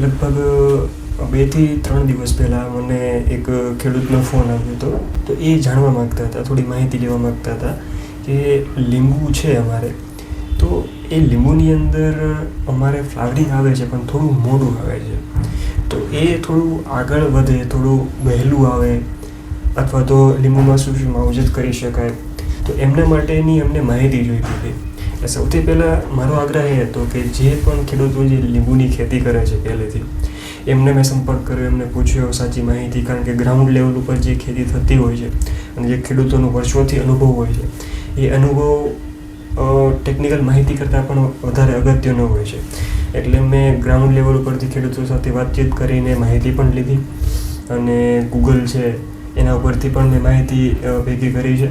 લગભગ 2 થી 3 દિવસ પહેલાં મને એક ખેડૂતનો ફોન આવ્યો હતો. તો એ જાણવા માગતા હતા, થોડી માહિતી લેવા માગતા હતા કે લીંબુ છે અમારે, તો એ લીંબુની અંદર અમારે ફ્લાવરિંગ આવે છે પણ થોડું મોડું આવે છે. તો એ થોડું આગળ વધે, થોડું વહેલું આવે, અથવા તો લીંબુમાં શું શું માવજત કરી શકાય, તો એમના માટેની અમને માહિતી જોઈતી હતી. એટલે સૌથી પહેલાં મારો આગ્રહ એ હતો કે જે પણ ખેડૂતો જે લીંબુની ખેતી કરે છે પહેલેથી, એમને મેં સંપર્ક કર્યો, એમને પૂછ્યો સાચી માહિતી, કારણ કે ગ્રાઉન્ડ લેવલ ઉપર જે ખેતી થતી હોય છે અને જે ખેડૂતોનો વર્ષોથી અનુભવ હોય છે, એ અનુભવ ટેકનિકલ માહિતી કરતાં પણ વધારે અગત્યનો હોય છે. એટલે મેં ગ્રાઉન્ડ લેવલ ઉપરથી ખેડૂતો સાથે વાતચીત કરીને માહિતી પણ લીધી, અને ગૂગલ છે એના ઉપરથી પણ મેં માહિતી ભેગી કરી છે.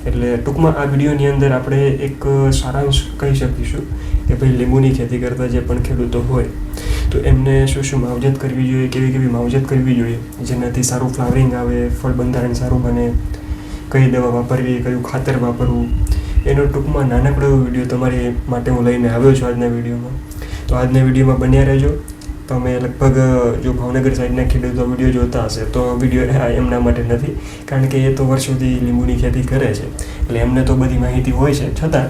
એટલે ટૂંકમાં આ વિડીયોની અંદર આપણે એક સારાંશ કહી શકીશું કે ભાઈ લીંબુની ખેતી કરતા જે પણ ખેડૂતો હોય તો એમને શું શું માવજત કરવી જોઈએ, કેવી કેવી માવજત કરવી જોઈએ જેનાથી સારું ફ્લાવરિંગ આવે, ફળ બંધારણ સારું બને, કઈ દવા વાપરવી, કયું ખાતર વાપરવું, એનો ટૂંકમાં નાનકડો વિડીયો તમારી માટે હું લઈને આવ્યો છું આજના વિડીયોમાં. તો આજના વિડીયોમાં બન્યા રહેજો. તમે લગભગ જો ભાવનગર સાઈડના ખેડૂતો વિડીયો જોતા હશે તો વિડીયો એમના માટે નથી, કારણ કે એ તો વર્ષોથી લીંબુની ખેતી કરે છે, એટલે એમને તો બધી માહિતી હોય છે. છતાં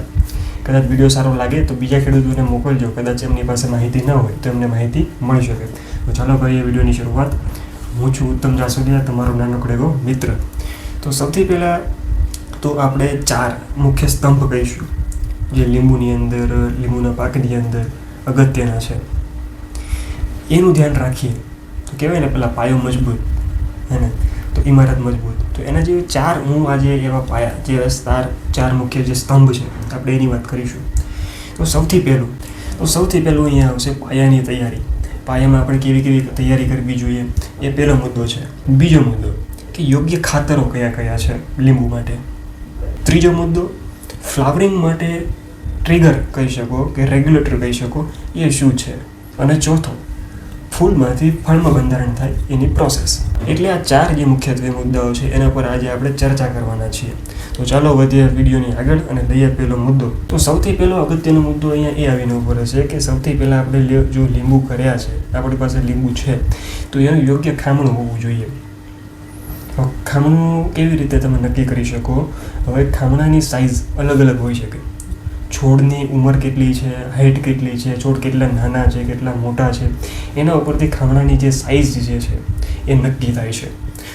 કદાચ વિડીયો સારો લાગે તો બીજા ખેડૂતોને મોકલજો, કદાચ એમની પાસે માહિતી ન હોય તો એમને માહિતી મળી શકે. તો ચાલો કરીએ વિડીયોની શરૂઆત. હું છું ઉત્તમ જાસુડિયા, તમારો નાનકડો એવો મિત્ર. તો સૌથી પહેલાં તો આપણે 4 મુખ્ય સ્તંભ કહીશું જે લીંબુની અંદર, લીંબુના પાકની અંદર અગત્યના છે. એનું ધ્યાન રાખીએ તો કહેવાય ને પેલા પાયો મજબૂત હે ને, તો ઇમારત મજબૂત. તો એના જેવી 4 હું આજે એવા પાયા, જે 4 મુખ્ય જે સ્તંભ છે આપણે એની વાત કરીશું. તો સૌથી પહેલું અહીંયા આવશે પાયાની તૈયારી. પાયામાં આપણે કેવી કેવી તૈયારી કરવી જોઈએ, એ પહેલો મુદ્દો છે. બીજો મુદ્દો કે યોગ્ય ખાતરો કયા કયા છે લીંબુ માટે. ત્રીજો મુદ્દો ફ્લાવરિંગ માટે ટ્રિગર કહી શકો કે રેગ્યુલેટર કહી શકો, એ શું છે. અને ચોથો ફૂલમાંથી ફળમાં બંધારણ થાય એની પ્રોસેસ. એટલે આ 4 જે મુખ્યત્વે મુદ્દાઓ છે એના પર આજે આપણે ચર્ચા કરવાના છીએ. તો ચાલો વધીએ વિડીયોની આગળ અને લઈએ પહેલો મુદ્દો. તો સૌથી પહેલો અગત્યનો મુદ્દો અહીંયા એ આવીને ઉભો રહેશે કે સૌથી પહેલાં આપણે જો લીંબુ કર્યા છે, આપણી પાસે લીંબુ છે, તો એનું યોગ્ય ખામણું હોવું જોઈએ. ખામણું કેવી રીતે તમે નક્કી કરી શકો? હવે ખામણાની સાઇઝ અલગ અલગ હોઈ શકે. છોડની ઉંમર કેટલી છે, હાઇટ કેટલી છે, છોડ કેટલા નાના છે, કેટલા મોટા છે, એના ઉપરથી ખામણાની જે સાઇઝ જે છે એ નક્કી થાય છે.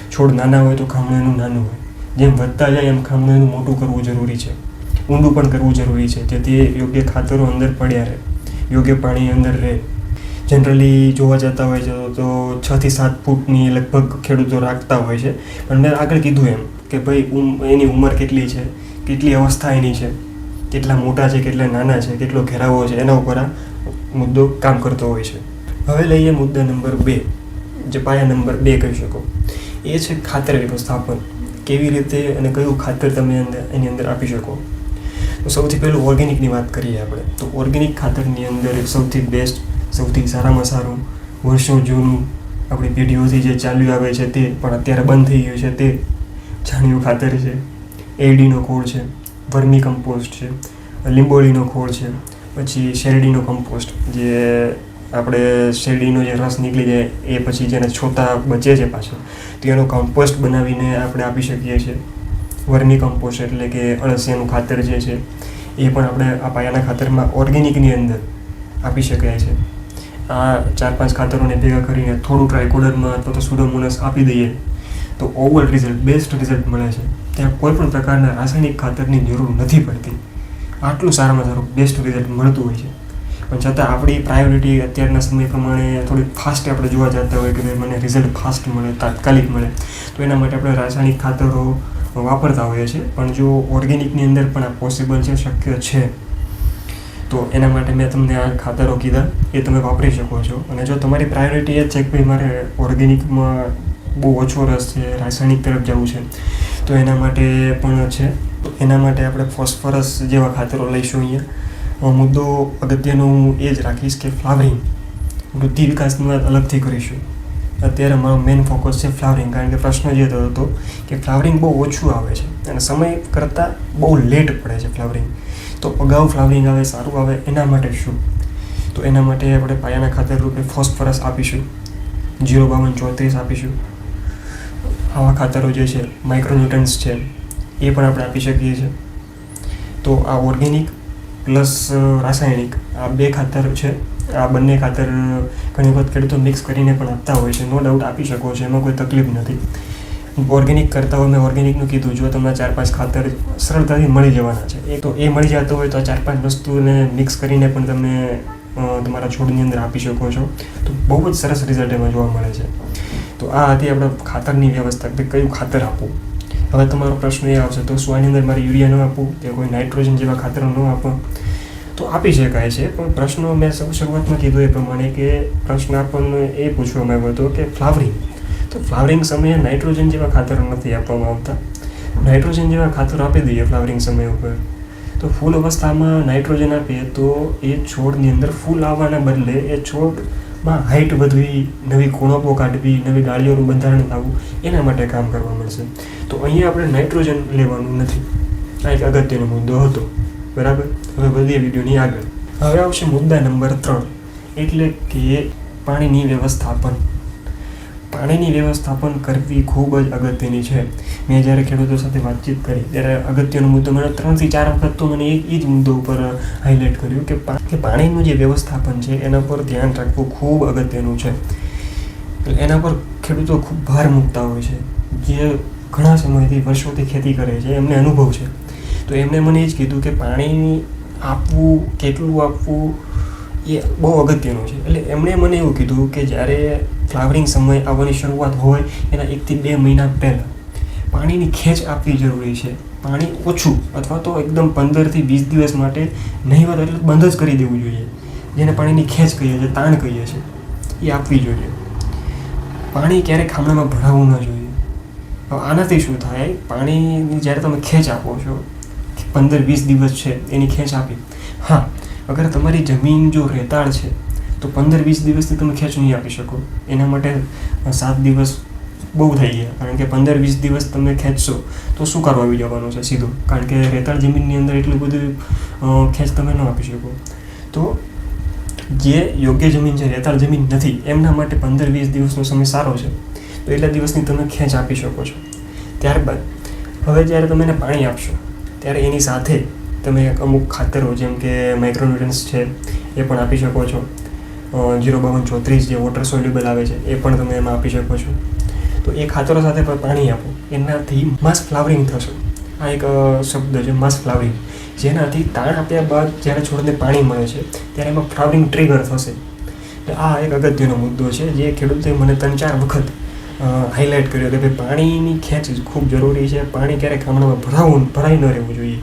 છોડ નાના હોય તો ખામણું એનું નાનું હોય, જેમ વધતા જાય એમ ખામણું એનું મોટું કરવું જરૂરી છે, ઊંડું પણ કરવું જરૂરી છે, જેથી યોગ્ય ખાતરો અંદર પડ્યા રહે, યોગ્ય પાણી અંદર રહે. જનરલી જોવા જતા હોય છે તો 6 થી 7 ફૂટની લગભગ ખેડૂતો રાખતા હોય છે. પણ મેં આગળ કીધું એમ કે ભાઈ એની ઉંમર કેટલી છે, કેટલી અવસ્થા એની છે, કેટલા મોટા છે, કેટલા નાના છે, કેટલો ઘેરાવો છે, એના ઉપર આ મુદ્દો કામ કરતો હોય છે. હવે લઈએ મુદ્દા નંબર 2, જે પાયા નંબર 2 કહી શકો. એ છે ખાતર વ્યવસ્થાપન. કેવી રીતે અને કયું ખાતર તમે એની અંદર આપી શકો. તો સૌથી પહેલું ઓર્ગેનિકની વાત કરીએ આપણે. તો ઓર્ગેનિક ખાતરની અંદર સૌથી બેસ્ટ, સૌથી સારામાં સારું, વર્ષો જૂનું, આપણી પેઢીઓથી જે ચાલ્યું આવે છે તે પણ અત્યારે બંધ થઈ ગયું છે, તે છાણિયું ખાતર છે, એડીનો ખોળ છે, વર્મી કમ્પોસ્ટ છે, લીંબોળીનો ખોળ છે, પછી શેરડીનો કમ્પોસ્ટ, જે આપણે શેરડીનો જે રસ નીકળી જાય એ પછી જેને છોતા બચે છે પાછળ, તો એનો કમ્પોસ્ટ બનાવીને આપણે આપી શકીએ છીએ. વર્મી કમ્પોસ્ટ એટલે કે અળસિયાનું ખાતર જે છે એ પણ આપણે આ પાયાના ખાતરમાં ઓર્ગેનિકની અંદર આપી શકાય છે. આ 4-5 ખાતરોને ભેગા કરીને થોડું ટ્રાયકોડરમાં અથવા તો સુડોમોનાસ આપી દઈએ તો ઓવર રિઝલ્ટ, બેસ્ટ રિઝલ્ટ મળે છે. ત્યાં કોઈ પણ પ્રકારના રાસાયણિક ખાતરની જરૂર નથી પડતી. આટલું સારામાં સારું બેસ્ટ રિઝલ્ટ મળતું હોય છે. પણ છતાં આપણી પ્રાયોરિટી અત્યારના સમય પ્રમાણે થોડી ફાસ્ટ આપણે જોવા જતા હોય કે ભાઈ મને રિઝલ્ટ ફાસ્ટ મળે, તાત્કાલિક મળે, તો એના માટે આપણે રાસાયણિક ખાતરો વાપરતા હોઈએ છીએ. પણ જો ઓર્ગેનિકની અંદર પણ આ પોસિબલ છે, શક્ય છે, તો એના માટે મેં તમને આ ખાતરો કીધા, એ તમે વાપરી શકો છો. અને જો તમારી પ્રાયોરિટી એ છે કે ભાઈ મારે ઓર્ગેનિકમાં બહુ ઓછો રસ છે, રાસાયણિક તરફ જવું છે, તો એના માટે પણ છે. એના માટે આપણે ફોસ્ફરસ જેવા ખાતરો લઈશું. અહીંયા મુદ્દો અગત્યનો હું એ જ રાખીશ કે ફ્લાવરિંગ, વૃદ્ધિ વિકાસની વાત અલગથી કરીશું. અત્યારે મારો મેઇન ફોકસ છે ફ્લાવરિંગ, કારણ કે પ્રશ્ન જે થતો હતો કે ફ્લાવરિંગ બહુ ઓછું આવે છે અને સમય કરતાં બહુ લેટ પડે છે ફ્લાવરિંગ. તો અગાઉ ફ્લાવરિંગ આવે, સારું આવે, એના માટે શું? તો એના માટે આપણે પાયાના ખાતર રૂપે ફોસ્ફરસ આપીશું, 05234 આપીશું. આવા ખાતરો જે છે માઇક્રોન્યુટ્રન્સ છે એ પણ આપણે આપી શકીએ છીએ. તો આ ઓર્ગેનિક પ્લસ રાસાયણિક આ 2 ખાતર છે. આ બંને ખાતર ઘણી વખત ખેડૂતો મિક્સ કરીને પણ આપતા હોય છે. નો ડાઉટ આપી શકો છો, એમાં કોઈ તકલીફ નથી. ઓર્ગેનિક કરતા હોય, મેં ઓર્ગેનિકનું કીધું, જો તમને 4-5 ખાતર સરળતાથી મળી જવાના છે. તો એ મળી જતો હોય તો 4-5 વસ્તુને મિક્સ કરીને પણ તમે તમારા છોડની અંદર આપી શકો છો. તો બહુ જ સરસ રિઝલ્ટ એમાં જોવા મળે છે. તો આ હતી આપણે ખાતરની વ્યવસ્થા કે કયું ખાતર આપવું. હવે તમારો પ્રશ્ન એ આવશે, તો શું આની અંદર મારે યુરિયા ન આપવું કે કોઈ નાઇટ્રોજન જેવા ખાતરો ન આપવા? તો આપી શકાય છે, પણ પ્રશ્ન મેં શરૂઆતમાં કીધું એ પ્રમાણે કે પ્રશ્ન આપણને એ પૂછવામાં આવ્યો હતો કે ફ્લાવરિંગ. તો ફ્લાવરિંગ સમયે નાઇટ્રોજન જેવા ખાતરો નથી આપવામાં આવતા. નાઇટ્રોજન જેવા ખાતરો આપી દઈએ ફ્લાવરિંગ સમય ઉપર, તો ફૂલ અવસ્થામાં નાઇટ્રોજન આપીએ તો એ છોડની અંદર ફૂલ આવવાના બદલે એ છોડમાં હાઇટ વધવી, નવી કુણપો કાઢવી, નવી ડાળીઓનું બંધારણ થવું, એના માટે કામ કરવા મળશે. તો અહીંયા આપણે નાઇટ્રોજન લેવાનું નથી. આ એક અગત્યનો મુદ્દો હતો. બરાબર. હવે વધીએ વિડીયોની આગળ. હવે આવશે મુદ્દા નંબર 3, એટલે કે પાણીની વ્યવસ્થાપન. પાણીની વ્યવસ્થાપન કરવી ખૂબ જ અગત્યની છે. મેં જ્યારે ખેડૂતો સાથે વાતચીત કરી ત્યારે અગત્યનો મુદ્દો મને 3 થી 4 વખત તો મને એ જ મુદ્દો ઉપર હાઇલાઇટ કર્યું કે પાણીનું જે વ્યવસ્થાપન છે એના પર ધ્યાન રાખવું ખૂબ અગત્યનું છે. એના પર ખેડૂતો ખૂબ ભાર મૂકતા હોય છે. જે ઘણા સમયથી વર્ષોથી ખેતી કરે છે, એમને અનુભવ છે. તો એમણે મને એ જ કીધું કે પાણી આપવું, કેટલું આપવું એ બહુ અગત્યનું છે. એટલે એમણે મને એવું કીધું કે જ્યારે ફ્લાવરિંગ સમય આવવાની શરૂઆત હોય એના 1 થી 2 મહિના પહેલાં પાણીની ખેંચ આપવી જરૂરી છે. પાણી ઓછું અથવા તો એકદમ 15 થી 20 દિવસ માટે નહીંવત એટલે બંધ જ કરી દેવું જોઈએ. જેને પાણીની ખેંચ કહીએ છીએ, તાણ કહીએ છીએ, એ આપવી જોઈએ. પાણી ક્યારેક ખામણામાં ભરાવવું ન જોઈએ. હવે આનાથી શું થાય, પાણીની જ્યારે તમે ખેંચ આપો છો, 15-20 દિવસ છે એની ખેંચ આપી, હા, અગર તમારી જમીન જો રેતાળ છે તો 15-20 દિવસથી તમે ખેંચ નહીં આપી શકો. એના માટે 7 દિવસ બહુ થઈ ગયા, કારણ કે 15-20 દિવસ તમે ખેંચશો તો શું કરવા આવી જવાનું છે સીધું, કારણ કે રેતાળ જમીનની અંદર એટલું બધું ખેંચ તમે ન આપી શકો. તો જે યોગ્ય જમીન છે, રેતાળ જમીન નથી, એમના માટે 15-20 દિવસનો સમય સારો છે. તો એટલા દિવસની તમે ખેંચ આપી શકો છો. ત્યારબાદ હવે જ્યારે તમે એને પાણી આપશો ત્યારે એની સાથે તમે અમુક ખાતરો જેમ કે માઇક્રોન્યુટ્રન્સ છે એ પણ આપી શકો છો. 05234 જે વોટર સોલ્યુબલ આવે છે એ પણ તમે એમાં આપી શકો છો. તો એ ખાતરો સાથે પણ પાણી આપો, એનાથી માસ ફ્લાવરિંગ થશે. આ એક શબ્દ છે, માસ ફ્લાવરિંગ, જેનાથી તાણ આપ્યા બાદ જ્યારે છોડને પાણી મળે છે ત્યારે એમાં ફ્લાવરિંગ ટ્રિગર થશે. આ એક અગત્યનો મુદ્દો છે જે ખેડૂતે મને 3-4 વખત હાઇલાઇટ કર્યો કે ભાઈ પાણીની ખેંચ ખૂબ જરૂરી છે. પાણી ક્યારેક ખામણામાં ભરાઈ ન રહેવું જોઈએ.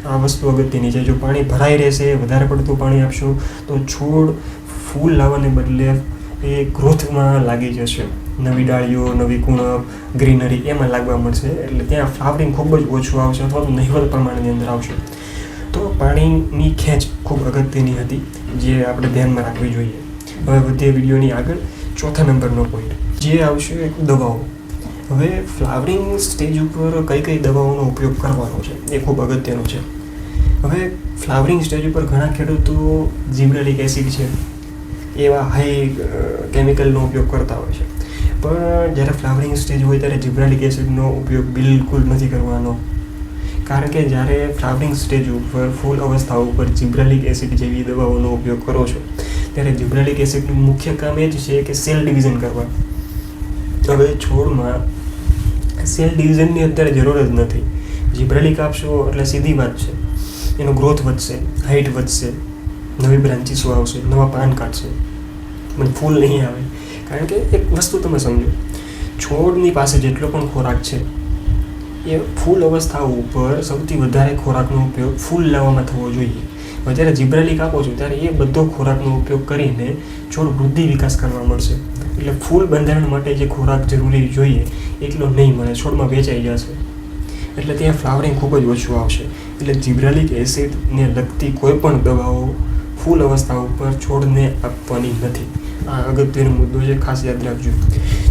આ વસ્તુ અગત્યની છે. જો પાણી ભરાઈ રહેશે, વધારે પડતું પાણી આપશું તો છોડ ફૂલ લાવવાને બદલે એ ગ્રોથમાં લાગી જશે. નવી ડાળીઓ, નવી કુણપ, ગ્રીનરી એમાં લાગવા મળશે. એટલે ત્યાં ફ્લાવરિંગ ખૂબ જ ઓછું આવશે અથવા તો નહિવત પ્રમાણની અંદર આવશે. તો પાણીની ખેંચ ખૂબ અગત્યની હતી, જે આપણે ધ્યાનમાં રાખવી જોઈએ. હવે વધીએ વિડીયોની આગળ. 4થા નંબરનો પોઈન્ટ જે આવશે દવાઓ. હવે ફ્લાવરિંગ સ્ટેજ ઉપર કઈ કઈ દવાઓનો ઉપયોગ કરવાનો છે એ ખૂબ અગત્યનું છે. હવે ફ્લાવરિંગ સ્ટેજ ઉપર ઘણા ખેડૂતો જીબ્રેલિક એસિડ છે એવા હાઈ કેમિકલનો ઉપયોગ કરતા હોય છે. પણ જ્યારે ફ્લાવરિંગ સ્ટેજ હોય ત્યારે જીબ્રેલિક એસિડનો ઉપયોગ બિલકુલ નથી કરવાનો. કારણ કે જ્યારે ફ્લાવરિંગ સ્ટેજ ઉપર ફૂલ અવસ્થા ઉપર જીબ્રેલિક એસિડ જેવી દવાઓનો ઉપયોગ કરો છો ત્યારે જીબ્રેલિક એસિડનું મુખ્ય કામ એ જ છે કે સેલ ડિવિઝન કરવા. હવે છોડમાં સેલ ડિવિઝનની અત્યારે જરૂર જ નથી. જીબ્રેલિક આપશો એટલે સીધી વાત છે, એનો ગ્રોથ વધશે, હાઇટ વધશે, નવી બ્રાન્ચીસો આવશે, નવા પાન કાઢશે, પણ ફૂલ નહીં આવે. કારણ કે એક વસ્તુ તમે સમજો, છોડની પાસે જેટલો પણ ખોરાક છે એ ફૂલ અવસ્થા ઉપર સૌથી વધારે ખોરાકનો ઉપયોગ ફૂલ લાવવામાં થવો જોઈએ. જ્યારે જીબ્રેલિક આપો છો ત્યારે એ બધો ખોરાકનો ઉપયોગ કરીને છોડ વૃદ્ધિ વિકાસ કરવા મળશે. એટલે ફૂલ બંધારણ માટે જે ખોરાક જરૂરી જોઈએ એટલો નહીં મળે, છોડમાં વેચાઈ જશે. એટલે ત્યાં ફ્લાવરિંગ ખૂબ જ ઓછું આવશે. એટલે જીબ્રેલિક એસિડને લગતી કોઈ પણ દવાઓ ફૂલ અવસ્થા ઉપર છોડને આપવાની નથી. આ અગત્યનો મુદ્દો છે, ખાસ યાદ રાખજો.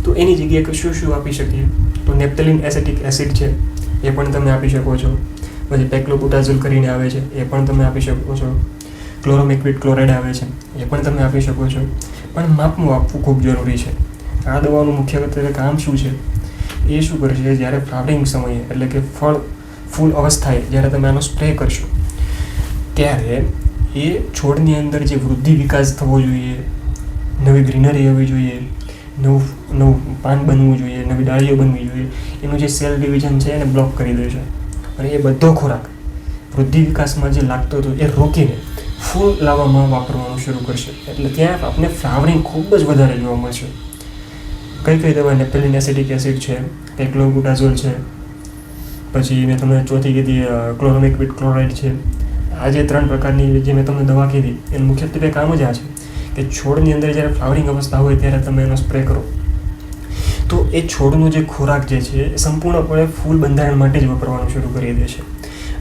તો એની જગ્યાએ શું શું આપી શકીએ? તો નેપ્થેલિન એસેટિક એસિડ છે એ પણ તમે આપી શકો છો. પછી પેક્લોબુટાઝોલ કરીને આવે છે એ પણ તમે આપી શકો છો. ક્લોરોમેક્વિડ ક્લોરાઇડ આવે છે એ પણ તમે આપી શકો છો, પણ માપનું આપવું ખૂબ જરૂરી છે. આ દવાનું મુખ્યત્વે કામ શું છે, એ શું કરશે, જ્યારે ફ્લાવરિંગ સમયે એટલે કે ફૂલ અવસ્થાએ જ્યારે તમે આનો સ્પ્રે કરશો ત્યારે એ છોડની અંદર જે વૃદ્ધિ વિકાસ થવો જોઈએ, નવી ગ્રીનરી આવવી જોઈએ, નવું પાન બનવું જોઈએ, નવી ડાળીઓ બનવી જોઈએ, એનું જે સેલ ડિવિઝન છે એને બ્લોક કરી દેશે અને એ બધો ખોરાક વૃદ્ધિ વિકાસમાં જે લાગતો હતો એ રોકીને ફૂલ લાવવામાં વાપરવાનું શરૂ કરશે. એટલે ત્યાં આપણે ફ્લાવરિંગ ખૂબ જ વધારે જોવા મળશે. કઈ દવા, નેપ્થેલિન એસિટિક એસિડ છે, પેક્લોબુટાઝોલ છે, પછી મેં તમને ચોથી કીધી ક્લોરોમેક્વિડ ક્લોરાઇડ છે. આ જે 3 પ્રકારની જે મેં તમને દવા કીધી એનું મુખ્યત્વે કામ જ આ છે કે છોડની અંદર જ્યારે ફ્લાવરિંગ અવસ્થા હોય ત્યારે તમે એનો સ્પ્રે કરો તો એ છોડનો જે ખોરાક જે છે એ સંપૂર્ણપણે ફૂલ બંધારણ માટે જ વપરાવાનું શરૂ કરી દે છે.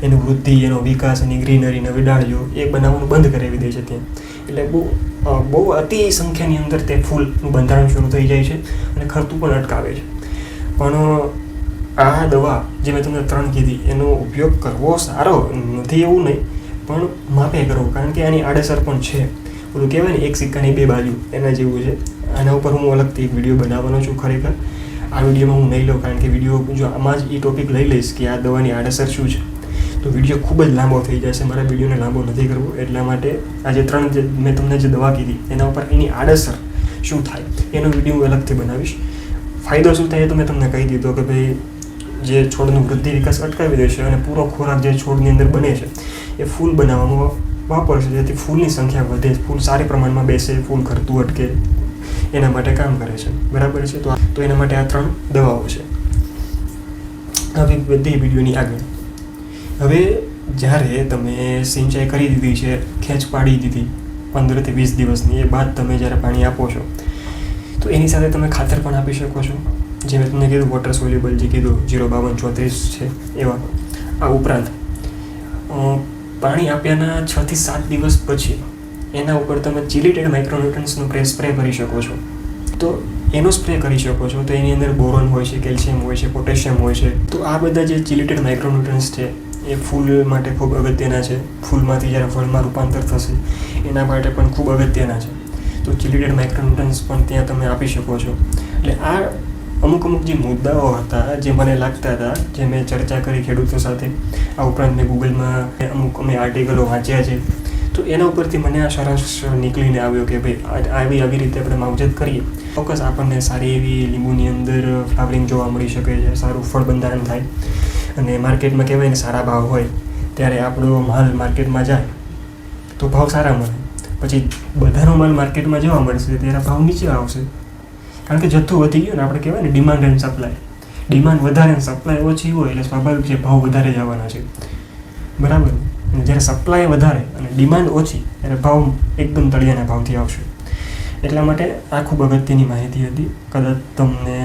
એની વૃદ્ધિ, એનો વિકાસ, એની ગ્રીનરી, નવી ડાળીઓ એ બનાવવાનું બંધ કરાવી દે છે ત્યાં. એટલે બહુ અતિ સંખ્યાની અંદર તે ફૂલનું બંધારણ શરૂ થઈ જાય છે અને ખરતું પણ અટકાવે છે. પણ આ દવા જે મેં તમને 3 કીધી એનો ઉપયોગ કરવો સારો નથી એવું નહીં, પણ માપે કરવો, કારણ કે આની આડઅસર પણ છે. ઓલું કહેવાય ને એક સિક્કાની 2 બાજુ, એના જેવું છે. આના ઉપર હું અલગથી એક વિડીયો બનાવવાનો છું. ખરેખર આ વિડીયોમાં હું નહીં લઉં, કારણ કે વિડીયો જો આમાં જ એ ટોપિક લઈ લઈશ કે આ દવાની આડઅસર શું છે તો વિડીયો ખૂબ જ લાંબો થઈ જશે. મારા વિડીયોને લાંબો નથી કરવો, એટલા માટે આ જે 3 જે મેં તમને જે દવા કીધી એના ઉપર એની આડઅસર શું થાય એનો વિડીયો હું અલગથી બનાવીશ. ફાયદો શું થાય એ તો મેં તમને કહી દીધો કે ભાઈ જે છોડનું વૃદ્ધિ વિકાસ અટકાવી દેશે અને પૂરો ખોરાક જે છોડની અંદર બને છે એ ફૂલ બનાવવામાં વાપરશે, જેથી ફૂલની સંખ્યા વધે, ફૂલ સારી પ્રમાણમાં બેસે, ફૂલ ખરતું અટકે, એના માટે કામ કરે છે. બરાબર છે? તો એના માટે આ 3 દવાઓ છે. આવી બધી વિડીયોની આગળ હવે જ્યારે તમે સિંચાઈ કરી દીધી છે, ખેંચ પાડી દીધી 15 થી 20 દિવસની, એ બાદ તમે જ્યારે પાણી આપો છો તો એની સાથે તમે ખાતર પણ આપી શકો છો. જે મેં તમને કીધું વોટર સોલ્યુબલ જે કીધું 05234 છે એવા. આ ઉપરાંત પાણી આપ્યાના 6 થી 7 દિવસ પછી એના ઉપર તમે ચિલિટેડ માઇક્રોન્યુટ્રન્ટ્સનો સ્પ્રે કરી શકો છો. તો એનો સ્પ્રે કરી શકો છો તો એની અંદર બોરોન હોય છે, કેલ્શિયમ હોય છે, પોટેશિયમ હોય છે. તો આ બધા જે ચિલિટેડ માઇક્રોન્યુટ્રન્ટ્સ છે એ ફૂલ માટે ખૂબ અગત્યના છે. ફૂલમાંથી જ્યારે ફળમાં રૂપાંતર થશે એના માટે પણ ખૂબ અગત્યના છે. તો ચિલિટેડ માઇક્રોન્યુટ્રન્ટ્સ પણ ત્યાં તમે આપી શકો છો. એટલે આ અમુક જે મુદ્દાઓ હતા જે મને લાગતા હતા, જે મેં ચર્ચા કરી ખેડૂતો સાથે, આ ઉપરાંત મેં ગૂગલમાં અમે આર્ટિકલો વાંચ્યા છે, તો એના ઉપરથી મને આ સરસ નીકળીને આવ્યો કે ભાઈ આવી રીતે આપણે માવજત કરીએ ચોક્કસ આપણને સારી એવી લીંબુની અંદર ફ્લાવરિંગ જોવા મળી શકે છે, સારું ફળ બંધારણ થાય અને માર્કેટમાં કહેવાય ને સારા ભાવ હોય ત્યારે આપણો માલ માર્કેટમાં જાય તો ભાવ સારા મળે. પછી બધાનો માલ માર્કેટમાં જોવા મળશે ત્યારે ભાવ નીચે આવશે, કારણ કે જથ્થો વધી ગયો ને. આપણે કહેવાય ને ડિમાન્ડ એન્ડ સપ્લાય. ડિમાન્ડ વધારે ને સપ્લાય ઓછી હોય એટલે સ્વાભાવિક છે ભાવ વધારે જ આવવાના છે. બરાબર? અને જ્યારે સપ્લાય વધારે અને ડિમાન્ડ ઓછી ત્યારે ભાવ એકદમ તળિયાના ભાવથી આવશે. એટલા માટે આ ખૂબ અગત્યની માહિતી હતી. કદાચ તમને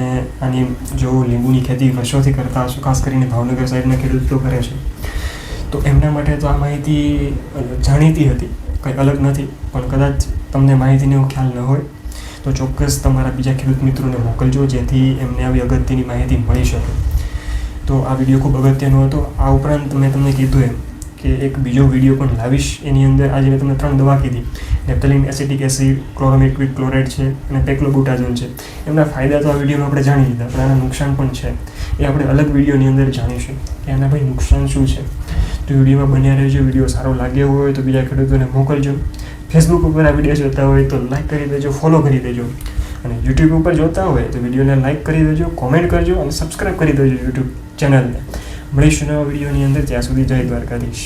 આની જો લીંબુની ખેતી વર્ષોથી કરતા હશો, ખાસ કરીને ભાવનગર સાઈડના ખેડૂતો કરે છે, તો એમના માટે તો આ માહિતી જાણીતી હતી, કંઈ અલગ નથી. પણ કદાચ તમને માહિતીનો એવો ખ્યાલ ન હોય તો ચોક્કસ તમારા બીજા ખેડૂત મિત્રોને મોકલજો, જેથી એમને આવી અગત્યની માહિતી મળી શકે. તો આ વિડીયો ખૂબ અગત્યનો હતો. આ ઉપરાંત મેં તમને કીધું એમ કે એક બીજો વિડીયો પણ લાવીશ. એની અંદર આજે મેં તમને 3 દવા કીધી, નેપ્થેલિન એસિટિક એસિડ, ક્લોરોમેક્વિડ ક્લોરાઇડ છે અને પેક્લોબુટાઝોલ છે. એમના ફાયદા તો આ વિડીયોમાં આપણે જાણી લીધા, પણ આના નુકસાન પણ છે. એ આપણે અલગ વિડીયોની અંદર જાણીશું કે આના ભાઈ નુકસાન શું છે. તો વિડીયોમાં બન્યા રહેજો. વિડીયો સારો લાગ્યો હોય તો બીજા ખેડૂતોને મોકલજો. ફેસબુક ઉપર આ વિડીયો જોતા હોય તો લાઈક કરી દેજો, ફોલો કરી દેજો. અને યુટ્યુબ ઉપર જોતા હોય તો વિડીયોને લાઈક કરી દેજો, કોમેન્ટ કરજો અને સબસ્ક્રાઈબ કરી દેજો યુટ્યુબ ચેનલને. મળીશું નવા વિડીયોની અંદર. ત્યાં સુધી જય દ્વારકાધીશ.